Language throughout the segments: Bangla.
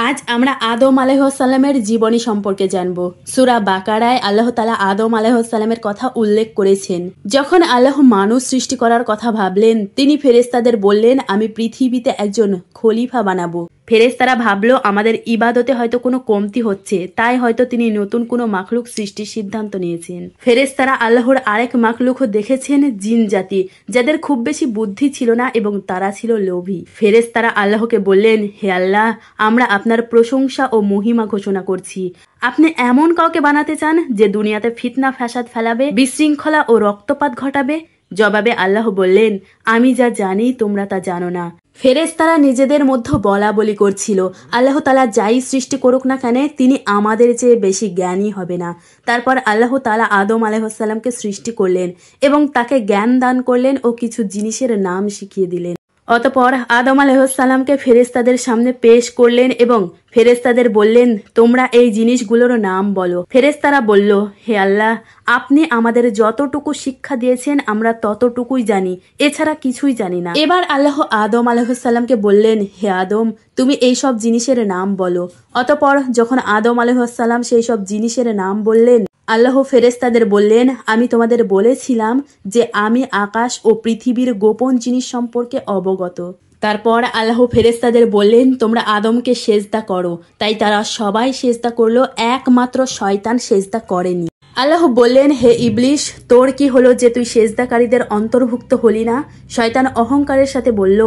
আজ আমরা আদম আলাইহিসসালামের জীবনী সম্পর্কে জানব। সূরা বাকারায় আল্লাহ তাআলা আদম আলাইহিসসালামের কথা উল্লেখ করেছেন। যখন আল্লাহ মানুষ সৃষ্টি করার কথা ভাবলেন, তিনি ফেরেশতাদের বললেন, আমি পৃথিবীতে একজন খলিফা বানাবো। ফেরেশতারা ভাবলো আমাদের ইবাদতে হয়তো কোনো কমতি হচ্ছে, তাই হয়তো তিনি নতুন কোনো মাখলুক সৃষ্টির সিদ্ধান্ত নিয়েছেন। ফেরেশতারা আল্লাহর আরেক মাখলুকও দেখেছেন, জিন জাতি, যাদের খুব বেশি বুদ্ধি ছিল না এবং তারা ছিল লোভী। ফেরেশতারা আল্লাহকে বললেন, হে আল্লাহ, আমরা আপনার প্রশংসা ও মহিমা ঘোষণা করছি। আপনি এমন কাউকে বানাতে চান যে দুনিয়াতে ফিতনা ফ্যাসাদ ফেলাবে, বিশৃঙ্খলা ও রক্তপাত ঘটাবে? জবাবে আল্লাহ বললেন, আমি যা জানি তোমরা তা জানো না। ফেরেশতারা নিজেদের মধ্যে বলা বলি করছিল, আল্লাহ তাআলা যাই সৃষ্টি করুক না কেন, তিনি আমাদের চেয়ে বেশি জ্ঞানী হবে না। তারপর আল্লাহ তাআলা আদম আলাইহিসসালামকে সৃষ্টি করলেন এবং তাকে জ্ঞান দান করলেন ও কিছু জিনিসের নাম শিখিয়ে দিলেন। অতঃপর আদম আলাইহিসসালামকে ফেরেশতাদের সামনে পেশ করলেন এবং ফেরেশতাদের বললেন, তোমরা এই জিনিসগুলোর নাম বলো। ফেরেশতারা বলল, হে আল্লাহ, আপনি আমাদের যতটুকু শিক্ষা দিয়েছেন আমরা ততটুকুই জানি, এছাড়া কিছুই জানি না। এবার আল্লাহ আদম আলাইহিসসালামকে বললেন, হে আদম, তুমি এই সব জিনিসের নাম বলো। অতঃপর যখন আদম আলাইহিসসালাম সেই সব জিনিসের নাম বললেন, আল্লাহ ফেরেশতাদের বললেন, আমি তোমাদের বলেছিলাম যে আমি আকাশ ও পৃথিবীর গোপন জিনিস সম্পর্কে অবগত। তারপর আল্লাহ ফেরেশতাদের বললেন, তোমরা আদমকে সেজদা করো। তাই তারা সবাই সেজদা করলো, একমাত্র শয়তান সেজদা করেনি। আল্লাহ বললেন, হে ইবলিস, তোর কি হলো যে তুই সেজদাকারীদের অন্তর্ভুক্ত হলি না? শয়তান অহংকারের সাথে বলল,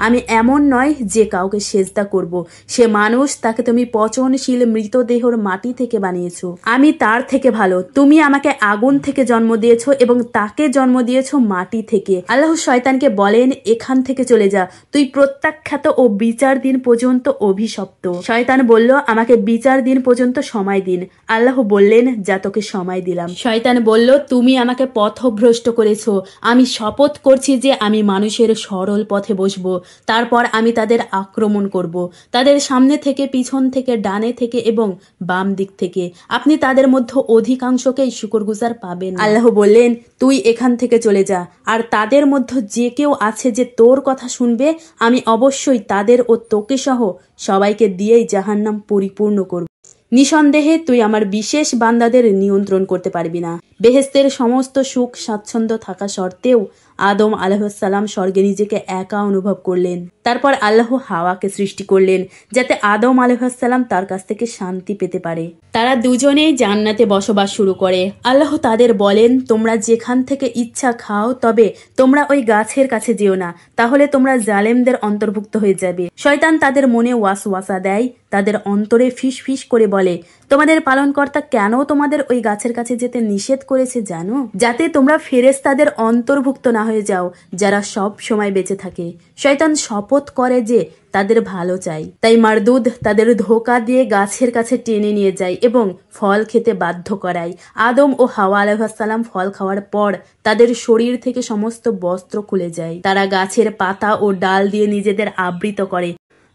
আমি এমন নয় যে কাউকে সেজদা করব। সে মানুষ, তাকে তুমি পচনশীল মৃতদেহর মাটি থেকে বানিয়েছো। আমি তার থেকে ভালো। তুমি আমাকে আগুন থেকে জন্ম দিয়েছো এবং তাকে জন্ম দিয়েছো মাটি থেকে। আল্লাহ শয়তানকে বলেন, এখান থেকে চলে যা, তুই প্রত্যাখ্যাত ও বিচার দিন পর্যন্ত অভিশপ্ত। শয়তান বলল, আমাকে বিচার দিন পর্যন্ত সময় দিন। আল্লাহ বললেন, যা, তোকে সময় দিলাম। শয়তান বলল, তুমি আমাকে পথভ্রষ্ট করেছো। আমি শপথ করছি যে আমি মানুষের সরল পথে বসবো। তারপর আমি তাদের আক্রমণ করব, তাদের সামনে থেকে, পিছন থেকে, ডানে থেকে এবং বাম দিক থেকে। আপনি তাদের মধ্যে অধিকাংশকেই শুকরগুজার পাবেন। আল্লাহ বললেন, তুই এখান থেকে চলে যা, আর তাদের মধ্যে যে কেউ আছে যে তোর কথা শুনবে, আমি অবশ্যই তাদের ও তোকে সহ সবাইকে দিয়েই জাহান্নাম পরিপূর্ণ করব। নিঃসন্দেহে তুই আমার বিশেষ বান্দাদের নিয়ন্ত্রণ করতে পারবি না। বেহেশতের সমস্ত সুখ স্বাচ্ছন্দ্য থাকা সত্ত্বেও আদম আলাইহিসসালাম স্বর্গে নিজেকে একা অনুভব করলেন। তারপর আল্লাহ হাওয়াকে সৃষ্টি করলেন যাতে আদম আলাইহিসসালাম তার কাছ থেকে শান্তি পেতে পারে। তারা দুজনেই জান্নাতে বসবাস শুরু করে। আল্লাহ তাদের বলেন, তোমরা যেখান থেকে ইচ্ছা খাও, তবে তোমরা ওই গাছের কাছে যেও না, তাহলে তোমরা জালেমদের অন্তর্ভুক্ত হয়ে যাবে। শয়তান তাদের মনে ওয়াসওয়াসা দেয়, তাদের অন্তরে ফিস ফিস করে বলে, তোমাদের পালনকর্তা কেন তোমাদের ওই গাছের কাছে যেতে নিষেধ করেছে জানো? যাতে তোমরা ফেরেশতাদের অন্তর্ভুক্ত না হয়ে যাও যারা সব সময় বেঁচে থাকে। শয়তান শপথ করে যে তাদের ভালো চাই, তাই মারদুদ তাদের ধোঁকা দিয়ে গাছের কাছে টেনে নিয়ে যায় এবং ফল খেতে বাধ্য করায়। আদম ও হাওয়া আলাইহিসসালাম ফল খাওয়ার পর তাদের শরীর থেকে সমস্ত বস্ত্র খুলে যায়। তারা গাছের পাতা ও ডাল দিয়ে নিজেদের আবৃত করে।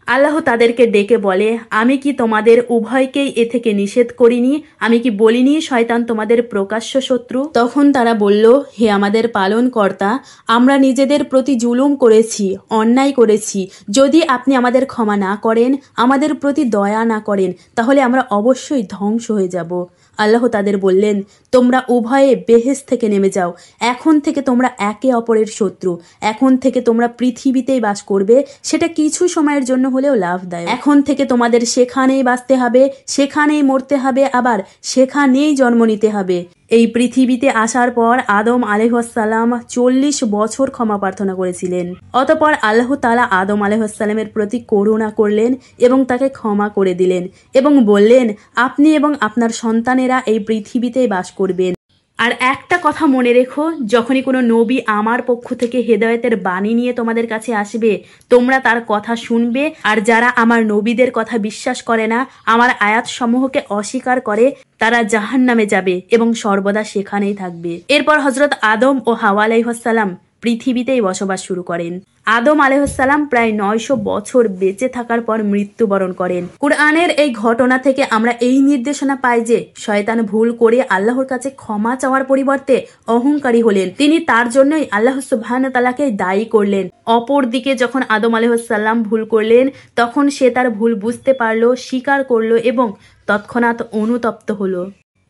আল্লাহ তাদেরকে ডেকে বলে, আমি কি তোমাদের উভয়কেই এ থেকে নিষেধ করিনি? আমি কি বলিনি শয়তান তোমাদের প্রকাশ্য শত্রু? তখন তারা বলল, হে আমাদের পালনকর্তা, আমরা নিজেদের প্রতি জুলুম করেছি, অন্যায় করেছি। যদি আপনি আমাদের ক্ষমা না করেন, আমাদের প্রতি দয়া না করেন, তাহলে আমরা অবশ্যই ধ্বংস হয়ে যাব। আল্লাহ তাদের বললেন, তোমরা উভয়ে বেহেশত থেকে নেমে যাও। এখন থেকে তোমরা একে অপরের শত্রু। এখন থেকে তোমরা পৃথিবীতেই বাস করবে, সেটা কিছু সময়ের জন্য হলেও লাভদায়ক। এখন থেকে তোমাদের সেখানেই বাঁচতে হবে, সেখানেই মরতে হবে, আবার সেখানেই জন্ম নিতে হবে। এই পৃথিবীতে আসার পর আদম আলাইহিসসালাম 40 বছর ক্ষমা প্রার্থনা করেছিলেন। অতঃপর আল্লাহ তাআলা আদম আলাইহিসসালামের প্রতি করুণা করলেন এবং তাকে ক্ষমা করে দিলেন এবং বললেন, আপনি এবং আপনার সন্তানেরা এই পৃথিবীতেই বাস করবেন। আর একটা কথা মনে রেখো, যখনই কোনো নবী আমার পক্ষ থেকে হেদায়েতের বাণী নিয়ে তোমাদের কাছে আসবে, তোমরা তার কথা শুনবে, আর যারা আমার নবীদের কথা বিশ্বাস করে না, আমার আয়াত সমূহকে অস্বীকার করে, তারা জাহান্নামে যাবে এবং সর্বদা সেখানেই থাকবে। এরপর হযরত আদম ও হাওয়া আলাইহিসসালাম পৃথিবীতেই বসবাস শুরু করেন। আদম আলাইহিসসালাম প্রায় 900 বছর বেঁচে থাকার পর মৃত্যুবরণ করেন। কুরআনের এই ঘটনা থেকে আমরা এই নির্দেশনা পাই যে শয়তান ভুল করে আল্লাহর কাছে ক্ষমা চাওয়ার পরিবর্তে অহংকারী হলেন। তিনি তার জন্যই আল্লাহ সুবহানাহু ওয়া তাআলাকে দায়ী করলেন। অপরদিকে যখন আদম আলাইহিসসালাম ভুল করলেন তখন সে তার ভুল বুঝতে পারল, স্বীকার করল এবং তৎক্ষণাৎ অনুতপ্ত হলো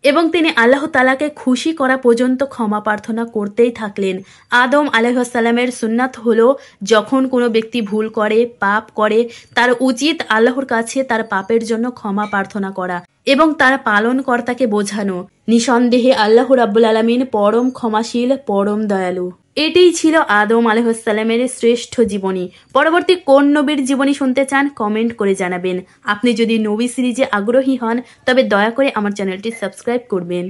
এবং তিনি আল্লাহ তাআলাকে খুশি করা পর্যন্ত ক্ষমা প্রার্থনা করতেই থাকলেন। আদম আলাইহিসসালামের সুন্নাত হলো যখন কোনো ব্যক্তি ভুল করে, পাপ করে, তার উচিত আল্লাহর কাছে তার পাপের জন্য ক্ষমা প্রার্থনা করা এবং তার পালনকর্তাকে বোঝানো। নিঃসন্দেহে আল্লাহ রাব্বুল আলামিন পরম ক্ষমাশীল, পরম দয়ালু। এটাই ছিল আদম আলাইহিসসালামের শ্রেষ্ঠ জীবনী। পরবর্তী কোন নবীর জীবনী শুনতে চান কমেন্ট করে জানাবেন। আপনি যদি নবী সিরিজে আগ্রহী হন তবে দয়া করে আমার চ্যানেলটি সাবস্ক্রাইব করবেন।